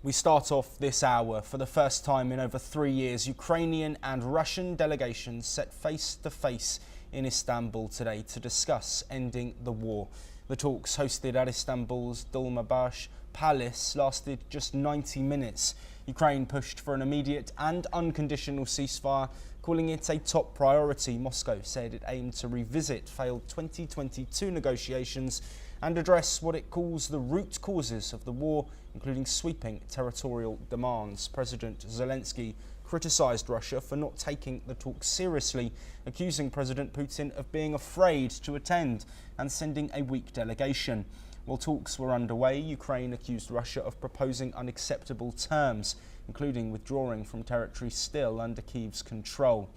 We start off this hour. For the first time in over 3 years, Ukrainian and Russian delegations set face to face in Istanbul today to discuss ending the war. The talks, hosted at Istanbul's Dolmabahce Palace, lasted just 90 minutes. Ukraine pushed for an immediate and unconditional ceasefire, calling it a top priority. Moscow said it aimed to revisit failed 2022 negotiations and address what it calls the root causes of the war, including sweeping territorial demands. President Zelensky criticised Russia for not taking the talks seriously, accusing President Putin of being afraid to attend and sending a weak delegation. While talks were underway, Ukraine accused Russia of proposing unacceptable terms, including withdrawing from territory still under Kyiv's control.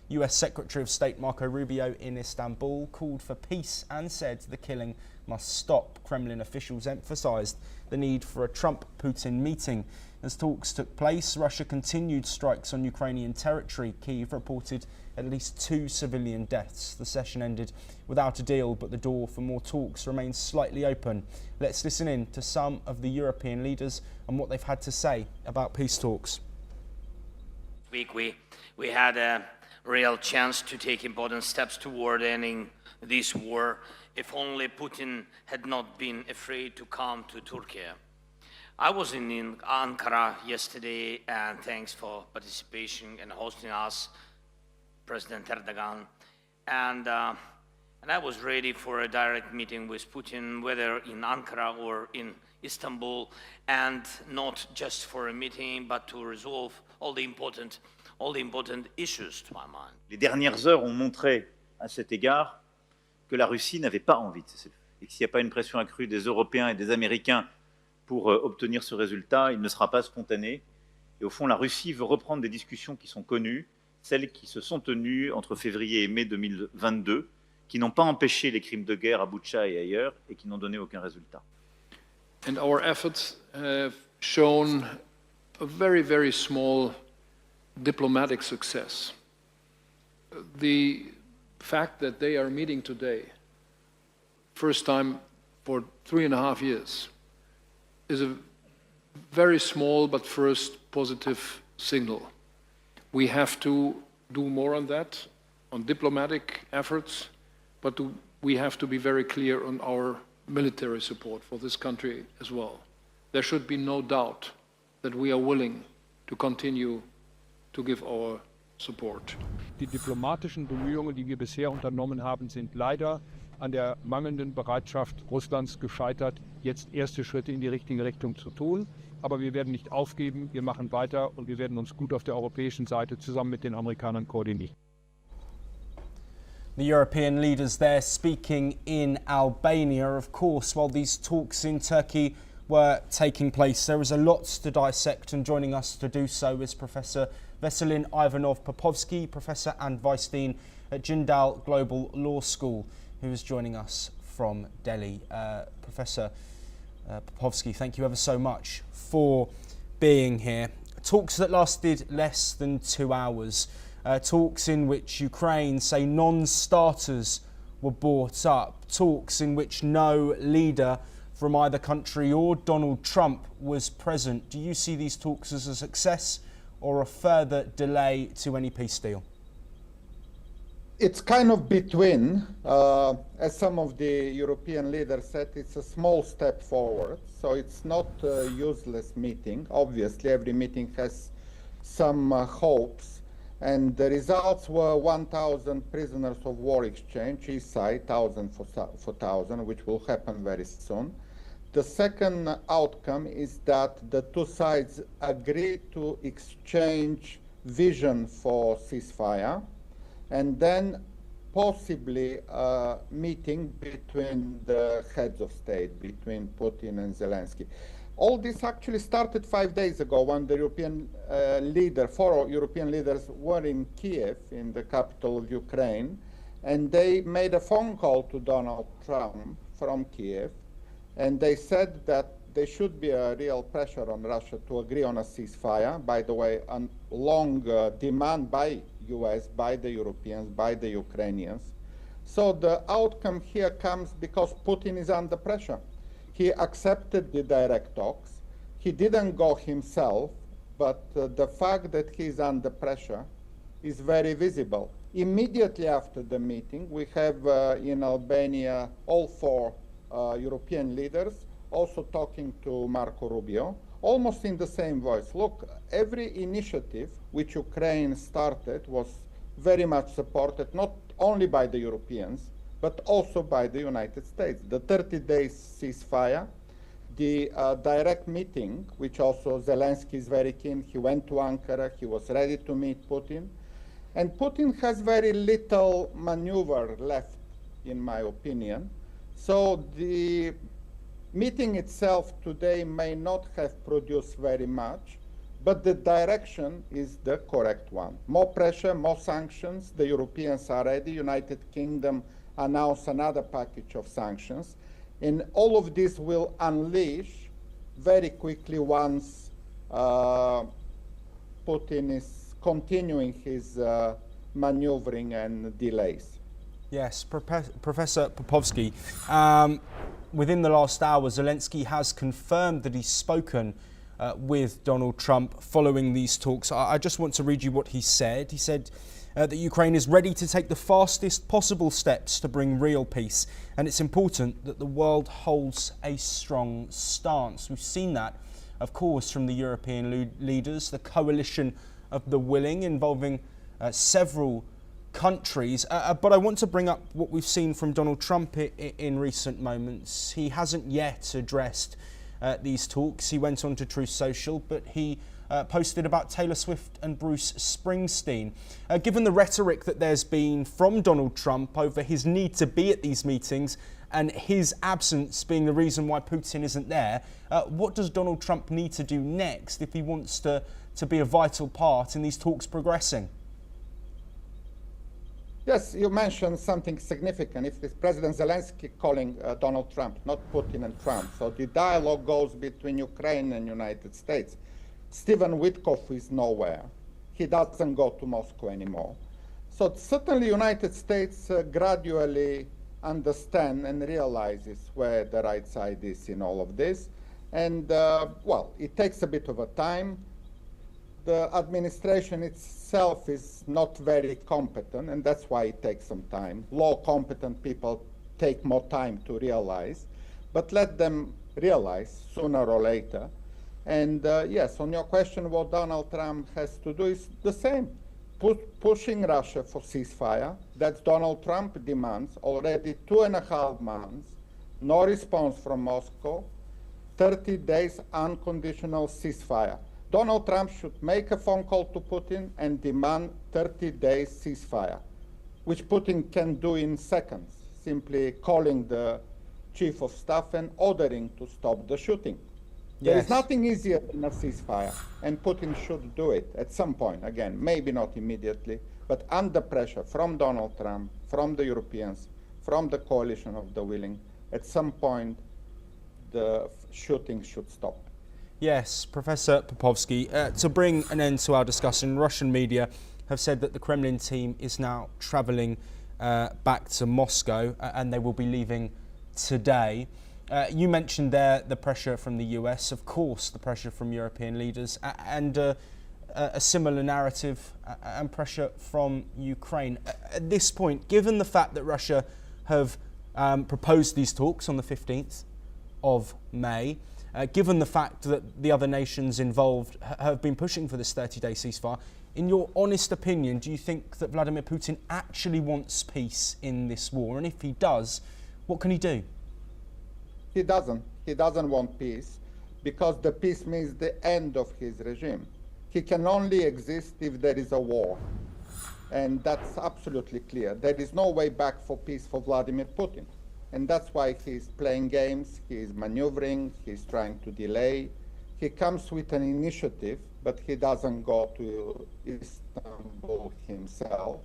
US Secretary of State Marco Rubio in Istanbul called for peace and said the killing must stop. Kremlin officials emphasised the need for a Trump-Putin meeting. As talks took place, Russia continued strikes on Ukrainian territory. Kyiv reported at least 2 civilian deaths. The session ended without a deal, but the door for more talks remains slightly open. Let's listen in to some of the European leaders and what they've had to say about peace talks. We had a real chance to take important steps toward ending this war, if only Putin had not been afraid to come to Turkey. I was in Ankara yesterday, and thanks for participation and hosting us, President Erdogan. And I was ready for a direct meeting with Putin, whether in Ankara or in Istanbul, and not just for a meeting, but to resolve all the important issues to my mind. Les dernières heures ont montré à cet égard que la Russie n'avait pas envie de cesser le feu. Et que s'il n'y a pas une pression accrue des Européens et des Américains pour obtenir ce résultat, il ne sera pas spontané. Et au fond, la Russie veut reprendre des discussions qui sont connues, celles qui se sont tenues entre février et mai 2022, qui n'ont pas empêché les crimes de guerre à Boutcha et ailleurs, et qui n'ont donné aucun résultat. And our efforts have shown a very, very small diplomatic success. The fact that they are meeting today, first time for 3.5 years, is a very small but first positive signal. We have to do more on that, on diplomatic efforts, but we have to be very clear on our military support for this country as well. There should be no doubt that we are willing to continue to give our support. Die diplomatischen Bemühungen, die wir bisher unternommen haben, sind leider an der mangelnden Bereitschaft Russlands gescheitert, jetzt erste Schritte in die richtige Richtung zu tun. Aber wir werden nicht aufgeben, wir machen weiter und wir werden uns gut auf der europäischen Seite zusammen mit den Amerikanern koordinieren. The European leaders there speaking in Albania. Of course, while these talks in Turkey were taking place, there is a lot to dissect, and joining us to do so is Professor Veselin Ivanov-Popovsky, Professor and Vice Dean at Jindal Global Law School, who is joining us from Delhi. Professor Popovsky, thank you ever so much for being here. Talks that lasted less than 2 hours. Talks in which Ukraine say non-starters were brought up. Talks in which no leader from either country or Donald Trump was present. Do you see these talks as a success or a further delay to any peace deal? It's kind of between. As some of the European leaders said, it's a small step forward. So it's not a useless meeting. Obviously, every meeting has some hopes. And the results were 1,000 prisoners of war exchange, each side, 1,000 for 1,000, which will happen very soon. The second outcome is that the two sides agree to exchange vision for ceasefire, and then possibly a meeting between the heads of state, between Putin and Zelensky. All this actually started 5 days ago when the four European leaders were in Kiev, in the capital of Ukraine, and they made a phone call to Donald Trump from Kiev, and they said that there should be a real pressure on Russia to agree on a ceasefire, by the way, a long demand by US, by the Europeans, by the Ukrainians. So the outcome here comes because Putin is under pressure. He accepted the direct talks. He didn't go himself, but the fact that he's under pressure is very visible. Immediately after the meeting, we have in Albania all four European leaders also talking to Marco Rubio, almost in the same voice. Look, every initiative which Ukraine started was very much supported, not only by the Europeans, but also by the United States. The 30-day ceasefire, the direct meeting, which also Zelensky is very keen. He went to Ankara, he was ready to meet Putin. And Putin has very little maneuver left, in my opinion. So the meeting itself today may not have produced very much, but the direction is the correct one. More pressure, more sanctions. The Europeans are ready. United Kingdom announced another package of sanctions. And all of this will unleash very quickly once Putin is continuing his maneuvering and delays. Yes, Professor Popovsky, within the last hour, Zelensky has confirmed that he's spoken with Donald Trump following these talks. I just want to read you what he said. He said that Ukraine is ready to take the fastest possible steps to bring real peace, and it's important that the world holds a strong stance. We've seen that, of course, from the European leaders, the coalition of the willing involving several countries. But I want to bring up what we've seen from Donald Trump in recent moments. He hasn't yet addressed these talks. He went on to Truth Social, but he posted about Taylor Swift and Bruce Springsteen. Given the rhetoric that there's been from Donald Trump over his need to be at these meetings and his absence being the reason why Putin isn't there, what does Donald Trump need to do next if he wants to be a vital part in these talks progressing? Yes, you mentioned something significant. If it's President Zelensky calling Donald Trump, not Putin and Trump. So the dialogue goes between Ukraine and United States. Stephen Witkoff is nowhere. He doesn't go to Moscow anymore. So certainly United States gradually understand and realizes where the right side is in all of this. And well, it takes a bit of a time. The administration itself is not very competent, and that's why it takes some time. Law competent people take more time to realize, but let them realize sooner or later. And yes, on your question, what Donald Trump has to do is the same. Pushing Russia for ceasefire. That's Donald Trump demands already 2.5 months. No response from Moscow. 30 days unconditional ceasefire. Donald Trump should make a phone call to Putin and demand 30 days ceasefire, which Putin can do in seconds, simply calling the chief of staff and ordering to stop the shooting. There is nothing easier than a ceasefire, and Putin should do it at some point. Again, maybe not immediately, but under pressure from Donald Trump, from the Europeans, from the coalition of the willing, at some point the shooting should stop. Yes, Professor Popovsky, to bring an end to our discussion, Russian media have said that the Kremlin team is now travelling back to Moscow and they will be leaving today. You mentioned there the pressure from the US, of course, the pressure from European leaders, and a similar narrative and pressure from Ukraine. At this point, given the fact that Russia have proposed these talks on the 15th of May, given the fact that the other nations involved have been pushing for this 30-day ceasefire, in your honest opinion, do you think that Vladimir Putin actually wants peace in this war? And if he does, what can he do? He doesn't. He doesn't want peace because the peace means the end of his regime. He can only exist if there is a war. And that's absolutely clear. There is no way back for peace for Vladimir Putin. And that's why he's playing games, he's maneuvering, he's trying to delay. He comes with an initiative, but he doesn't go to Istanbul himself.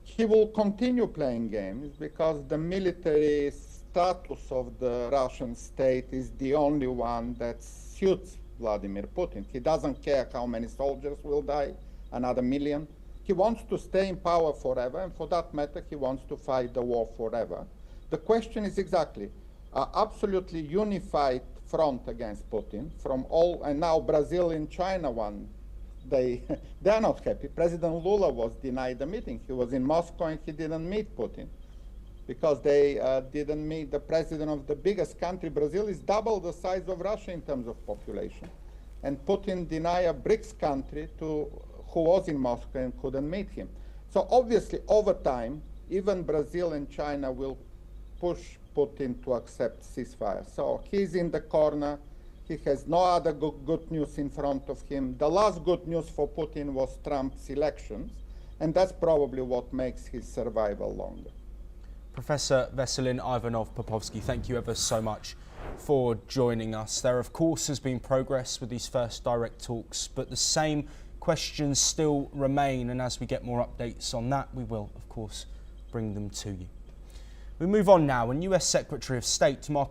He will continue playing games because the military status of the Russian state is the only one that suits Vladimir Putin. He doesn't care how many soldiers will die, another million. He wants to stay in power forever, and for that matter, he wants to fight the war forever. The question is exactly, absolutely unified front against Putin from all, and now Brazil and China won. They are not happy. President Lula was denied the meeting. He was in Moscow and he didn't meet Putin because they didn't meet the president of the biggest country. Brazil is double the size of Russia in terms of population. And Putin denied a BRICS country who was in Moscow and couldn't meet him. So obviously, over time, even Brazil and China will push Putin to accept ceasefire. So he's in the corner. He has no other good news in front of him. The last good news for Putin was Trump's elections, and that's probably what makes his survival longer. Professor Veselin Ivanov-Popovsky, thank you ever so much for joining us. There, of course, has been progress with these first direct talks, but the same questions still remain, and as we get more updates on that, we will, of course, bring them to you. We move on now, and US Secretary of State Marco